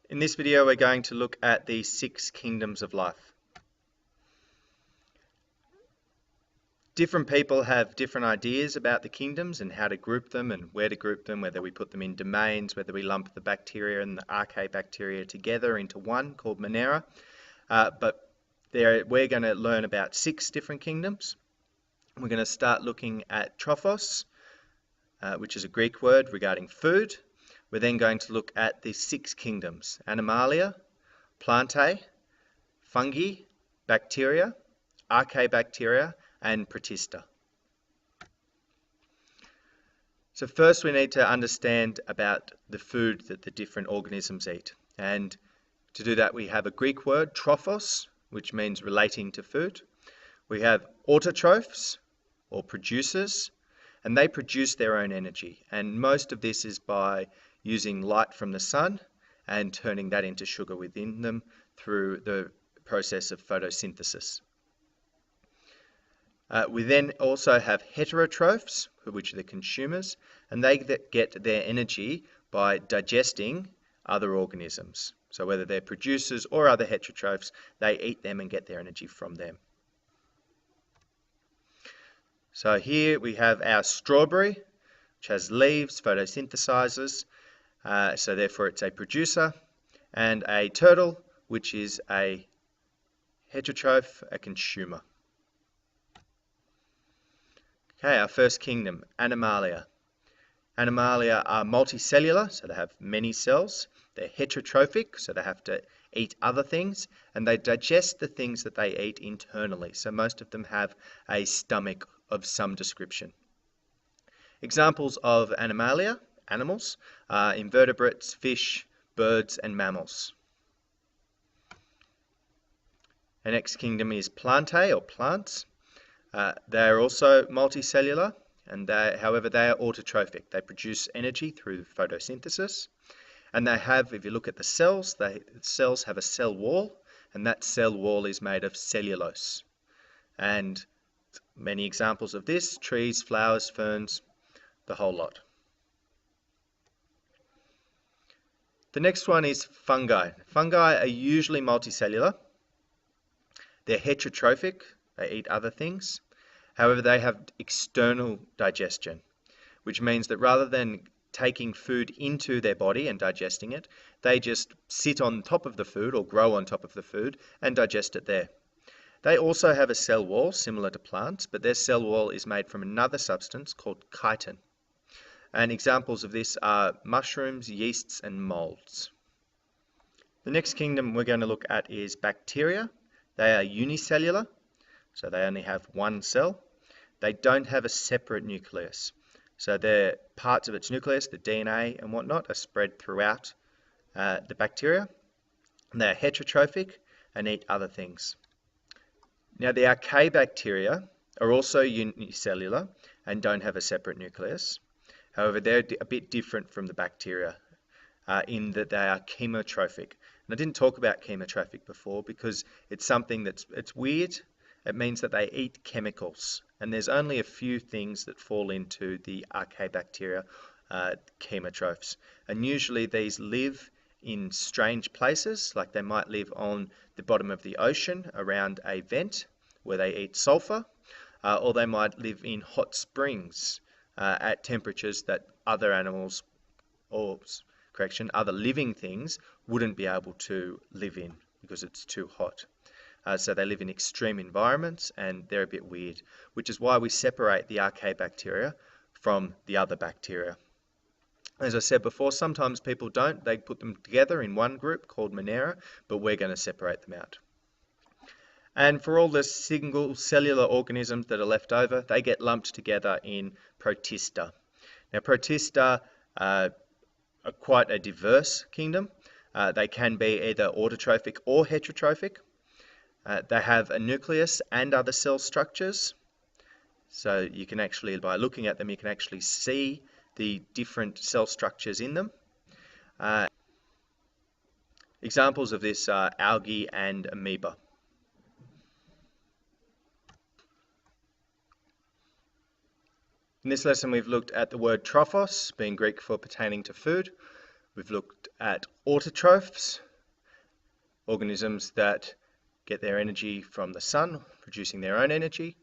In this video, we're going to look at the 6 kingdoms of life. Different people have different ideas about the kingdoms and how to group them and where to group them, whether we put them in domains, whether we lump the bacteria and the Archaebacteria together into one called Monera. We're going to learn about 6 different kingdoms. We're going to start looking at Trophos, which is a Greek word regarding food. We're then going to look at the 6 kingdoms: Animalia, Plantae, Fungi, Bacteria, Archaebacteria, and Protista. So first we need to understand about the food that the different organisms eat. And to do that we have a Greek word, trophos, which means relating to food. We have autotrophs, or producers, and they produce their own energy. And most of this is by using light from the sun and turning that into sugar within them through the process of photosynthesis. We then also have heterotrophs, which are the consumers, and they get their energy by digesting other organisms. So whether they're producers or other heterotrophs, they eat them and get their energy from them. So here we have our strawberry, which has leaves, photosynthesizes, so therefore it's a producer, and a turtle, which is a heterotroph, a consumer. Okay, our first kingdom, Animalia. Animalia are multicellular, so they have many cells. They're heterotrophic, so they have to eat other things, and they digest the things that they eat internally. So most of them have a stomach of some description. Examples of Animalia, animals, are invertebrates, fish, birds, and mammals. The next kingdom is Plantae, or plants. They are also multicellular, and however they are autotrophic. They produce energy through photosynthesis, and they have, if you look at the cells have a cell wall, and that cell wall is made of cellulose. And many examples of this: trees, flowers, ferns, the whole lot. The next one is fungi. Fungi are usually multicellular. They're heterotrophic, they eat other things. However, they have external digestion, which means that rather than taking food into their body and digesting it, they just sit on top of the food or grow on top of the food and digest it there. They also have a cell wall similar to plants, but their cell wall is made from another substance called chitin. And examples of this are mushrooms, yeasts, and molds. The next kingdom we're going to look at is bacteria. They are unicellular, so they only have one cell. They don't have a separate nucleus. So their parts of its nucleus, the DNA and whatnot, are spread throughout the bacteria. And they are heterotrophic and eat other things. Now the Archaebacteria are also unicellular and don't have a separate nucleus. However, they're a bit different from the bacteria in that they are chemotrophic. And I didn't talk about chemotrophic before because it's something it's weird. It means that they eat chemicals, and there's only a few things that fall into the Archaebacteria chemotrophs. And usually these live in strange places, like they might live on the bottom of the ocean around a vent where they eat sulfur, or they might live in hot springs at temperatures that other animals, other living things wouldn't be able to live in because it's too hot. So they live in extreme environments and they're a bit weird, which is why we separate the Archaebacteria from the other bacteria. As I said before, sometimes people don't. They put them together in one group called Monera, but we're going to separate them out. And for all the single cellular organisms that are left over, they get lumped together in Protista. Now Protista are quite a diverse kingdom. They can be either autotrophic or heterotrophic. They have a nucleus and other cell structures. So you can actually, by looking at them, you can actually see the different cell structures in them. Examples of this are algae and amoeba. In this lesson we've looked at the word trophos, being Greek for pertaining to food. We've looked at autotrophs, organisms that get their energy from the sun, producing their own energy.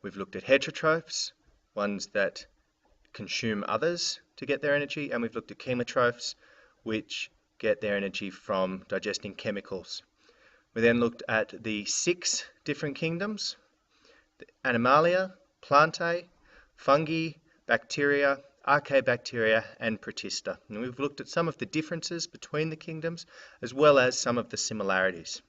We've looked at heterotrophs, ones that consume others to get their energy, and we've looked at chemotrophs, which get their energy from digesting chemicals. We then looked at the 6 different kingdoms: the Animalia, Plantae, Fungi, Bacteria, Archaebacteria, and Protista. And we've looked at some of the differences between the kingdoms as well as some of the similarities.